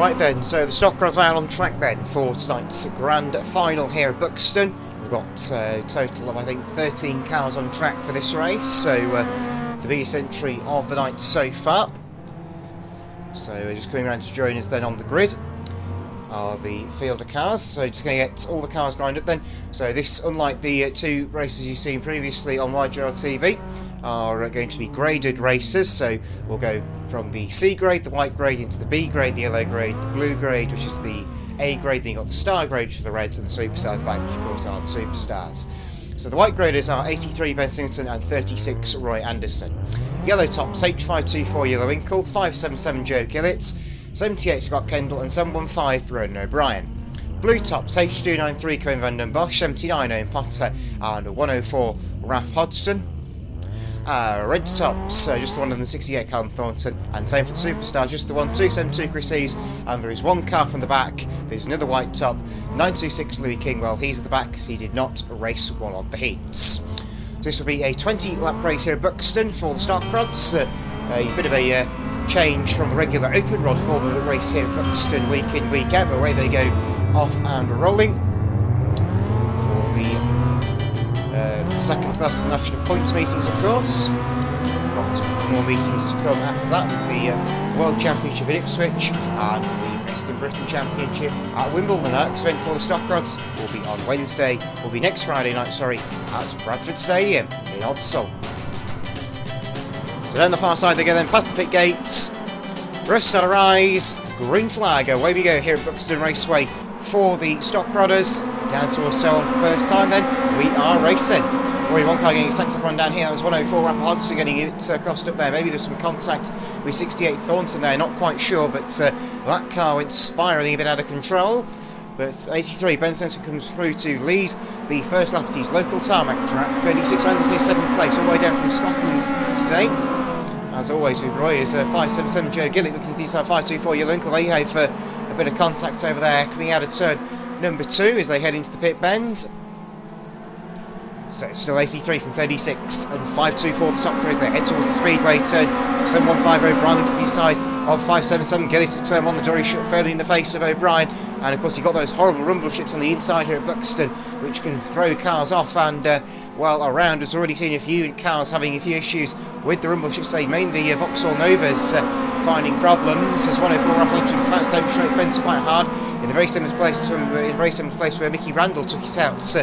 Right then, so the stock runs out on track then for tonight's grand final here at Buxton. We've got a total of, I think, 13 cars on track for this race, so the biggest entry of the night so far. So we're just coming around to join us then on the grid are the field of cars, so just going to get all the cars lined up then. So this, unlike the two races you've seen previously on YGR TV, are going to be graded races, so we'll go from the C grade, the white grade, into the B grade, the yellow grade, the blue grade, which is the A grade, then you've got the star grade, which is the reds, and the superstars back, which of course are the superstars. So the white graders are 83 Ben Singleton and 36 Roy Anderson. Yellow tops H524 Yellow Inkle, 577 Joe Gillett, 78 Scott Kendall and 715 Ronan O'Brien. Blue tops H293 Cohen van den Bosch, 79 Owen Potter and 104 Ralph Hodgson. Red tops, just the one of them, 68 Callum Thornton, and same for the superstars, just the one, 272 Chris Eves, and there is one car from the back. There's another white top, 926 Louis Kingwell. He's at the back because he did not race one of the heats. This will be a 20 lap race here at Buxton for the stock rods, a bit of a change from the regular open rod form of the race here at Buxton week in, week out, but away they go off and rolling for the second to last of the national points meetings, of course. Got more meetings to come after that, with the World Championship in Ipswich and the Best in Britain Championship at Wimbledon. The next event for the stock rods will be on Wednesday, will be next Friday night, at Bradford Stadium in Odsal. So down the far side they go then, past the pit gates, rust on a rise, green flag, away we go here at Buxton Raceway for the stock rodders. Down towards Odsal for the first time then, we are racing. Already one car getting its tanks up on down here, that was 104 Ralph Hodgson getting it crossed up there. Maybe there's some contact with 68 Thornton there, not quite sure, but that car went spiralling a bit out of control. But 83 Ben Singleton comes through to lead the first lap at his local tarmac track. 36 Anderson is second place, all the way down from Scotland today. As always with Roy is 577 Joe Gillett looking to the inside, 524 Yellow Inkle. They have a bit of contact over there coming out of turn number 2 as they head into the pit bend. So it's still 83 from 36 and 524 the top three as they head towards the speedway turn. 715 O'Brien to the side of 577 Gillett at turn 1. The door is shut fairly in the face of O'Brien, and of course you've got those horrible rumble strips on the inside here at Buxton which can throw cars off, and well, around has already seen a few cars having a few issues with the rumble strips, say mainly the Vauxhall Novas finding problems as 104 Ralph Hodgson plants them straight fence quite hard in a very similar place where Mickey Randall took it out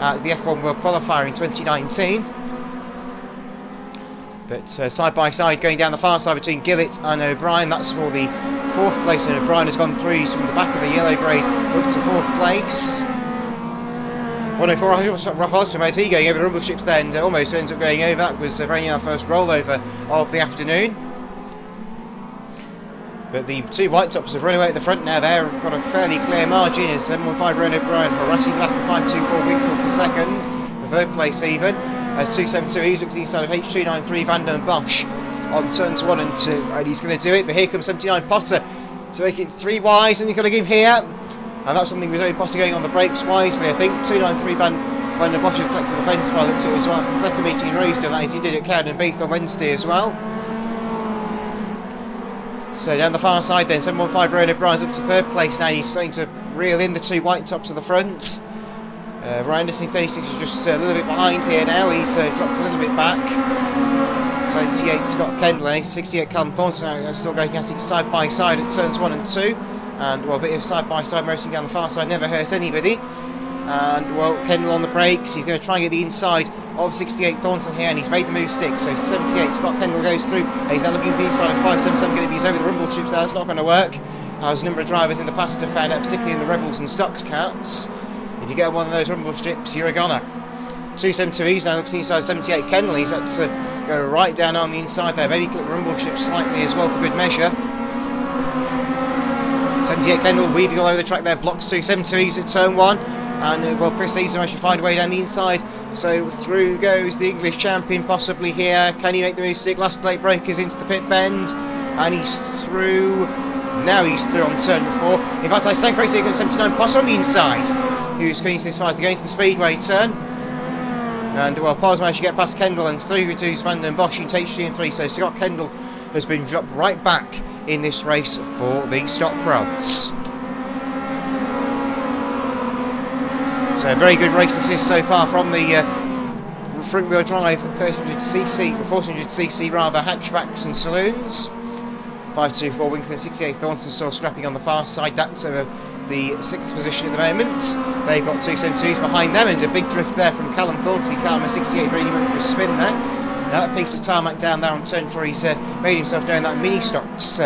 at the F1 World Qualifier in 2019. But side by side going down the far side between Gillett and O'Brien, that's for the 4th place, and O'Brien has gone through from the back of the yellow grade up to 4th place. 104 Ralph Hodgson, as he going over the rumble strips there and almost ends up going over. That was very near our first rollover of the afternoon. But the two white tops have run away at the front now. They've got a fairly clear margin as 715 Ronan O'Brien harassing the back of 524 Winkle for second, the 3rd place even, as 272 Eves looks inside of H293 Van den Bosch on turns 1 and 2, and he's going to do it, but here comes 79 Potter to make it 3 wise, and he's going to give here, and that's something with Owen Potter going on the brakes wisely, I think. 293 Van den Bosch has collected the fence by looks at it as well. That's the second meeting Roy's done that, as he did at Cowden Beath on Wednesday as well. So down the far side then, 715 Ronan O'Brien's up to 3rd place now. He's starting to reel in the two white tops of the front. Roy Anderson 36 is just a little bit behind here now. He's dropped a little bit back. 78 Scott Kendall, 68 Callum Thornton still going at it side by side at turns 1 and 2. And well, a bit of side by side racing down the far side never hurt anybody. And well, Kendall on the brakes, he's going to try and get the inside of 68 Thornton here, and he's made the move stick. So 78 Scott Kendall goes through, and he's now looking for the inside of 577 Gillett. He's over the rumble strips there, that's not going to work. As a number of drivers in the past have found out, particularly in the Rebels and Stocks carts, if you get one of those rumble strips, you're a goner. 272 Eves now looks inside 78 Kendall. He's had to go right down on the inside there, maybe clip the rumble strips slightly as well for good measure. 78 Kendall weaving all over the track there, blocks 272 Eves at turn 1. And well, Chris Eves managed to find a way down the inside, so through goes the English champion possibly here. Can he make the move stick? Last late breakers into the pit bend, and he's through. Now he's through on turn 4. In fact, I stand crazy against 79 Potter on the inside, who's going to this far as going to the speedway turn. And well, Potter's managed to get past Kendall and through to Van den Bosch in H2 and 3, so Scott Kendall has been dropped right back in this race for the stock rods. So a very good race this is so far from the front wheel drive 1400cc rather hatchbacks and saloons. 524 Winkler 68 Thornton still scrapping on the far side. That's the 6th position at the moment. They've got 272s behind them, and a big drift there from Callum Thornton. Callum 68 really went for a spin there. Now that piece of tarmac down there on turn 4, he's made himself down that mini stocks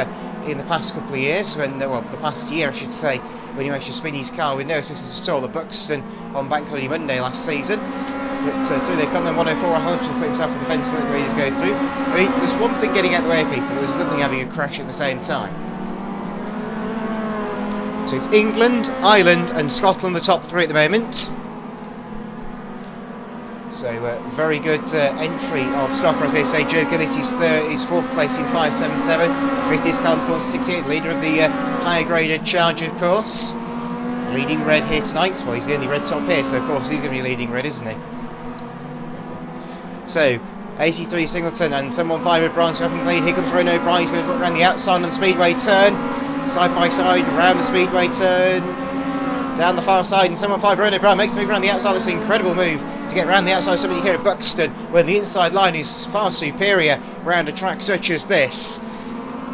in the past couple of years, when well, the past year I should say, when he managed to spin his car with no assistance at all at Buxton on Bank Holiday Monday last season. But through they come, then 104, Hodgson put himself in the fence and let the leaders go through. I mean, there's one thing getting out of the way of people, there's nothing having a crash at the same time. So it's England, Ireland and Scotland, the top 3 at the moment. So very good entry of stock, as they say. Joe Gillett is 4th place in 577. 5th is Callum Thornton 68, leader of the higher graded charge, of course. Leading red here tonight. Well, he's the only red top here, so of course he's going to be leading red, isn't he? So 83 Singleton and 715 O'Brien so lead. Here comes Ron O'Brien. He's going to put around the outside on the speedway turn. Side by side, around the speedway turn. Down the far side, and 715 Ron O'Brien makes the move around the outside. That's an incredible move to get around the outside of somebody here at Buxton, where the inside line is far superior around a track such as this.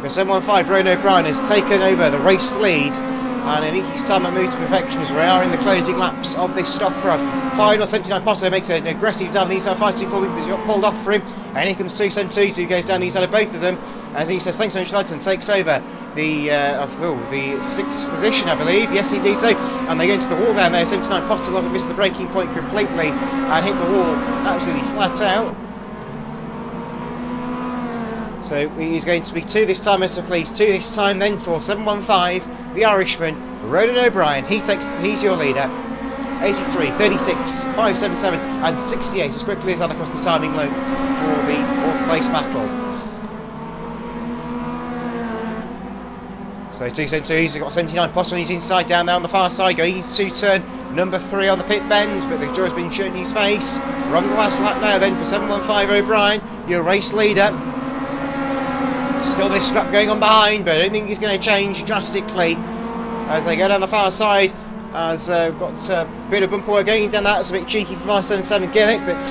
But 715 Ron O'Brien has taken over the race lead, and I think he's time to move to perfection as we are in the closing laps of this stock rod. Final 79 Potter makes an aggressive dive on the inside, 524 because he got pulled off for him, and here comes 272 who goes down the inside of both of them. And he says thanks so much, lads, and takes over the 6th position, I believe. Yes, indeed so. And they go into the wall down there. 79 Potter missed the braking point completely and hit the wall absolutely flat out. So he's going to be 2 this time, Mr. Please. 2 this time then for 715, the Irishman, Ronan O'Brien. He's your leader. 83, 36, 577 and 68 as quickly as that across the timing loop for the 4th place battle. So 272, he's got 79 Potter on his inside down there on the far side, going into turn number 3 on the pit bend, but the jaw's been shut in his face. We're on the last lap now then for 715 O'Brien, your race leader. Still this scrap going on behind, but I don't think it's going to change drastically as they go down the far side. As got a bit of bumper going down that. It's a bit cheeky for 577 Gillett, but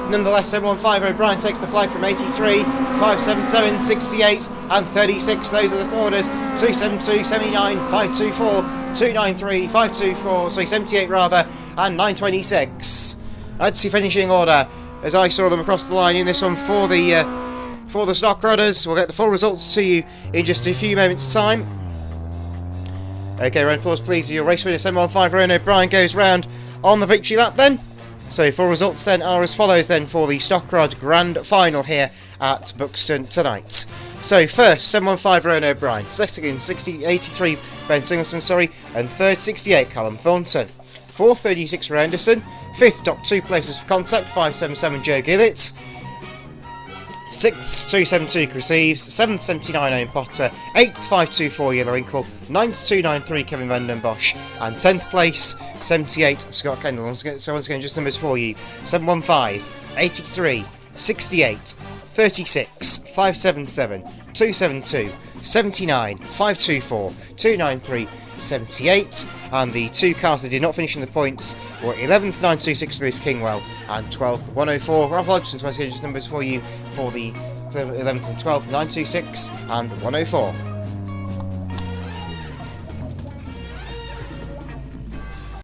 nonetheless 715 O'Brien takes the flag from 83, 577, 68 and 36. Those are the orders. 272, 79, 524, 293, 524, sorry 78 rather, and 926. That's the finishing order as I saw them across the line in this one for the stock runners. We'll get the full results to you in just a few moments' time. Okay, round of applause please. Your race winner 715 Ron O'Brien goes round on the victory lap then. So full results then are as follows then for the stock rod grand final here at Buxton tonight. So first 715 Ron O'Brien, second 83 Ben Singleton, and third 68 Callum Thornton. 4th 36 Anderson, 5th top 2 places for contact 577 Joe Gillett. 6th 272 Chris Eves, 7th 79 Owen Potter, 8th 524 Yellow Inkle, 9th 293 Kevin Van Den Bosch, and 10th place 78 Scott Kendall. So once again just numbers for you: 715, 83, 68, 36, 577, 272, 79, 524, 293, 78, and the 2 cars that did not finish in the points were 11th 926 Lewis Kingwell and 12th 104 Rob Hodgson. So once again just numbers for you for the 11th and 12th 926 and 104.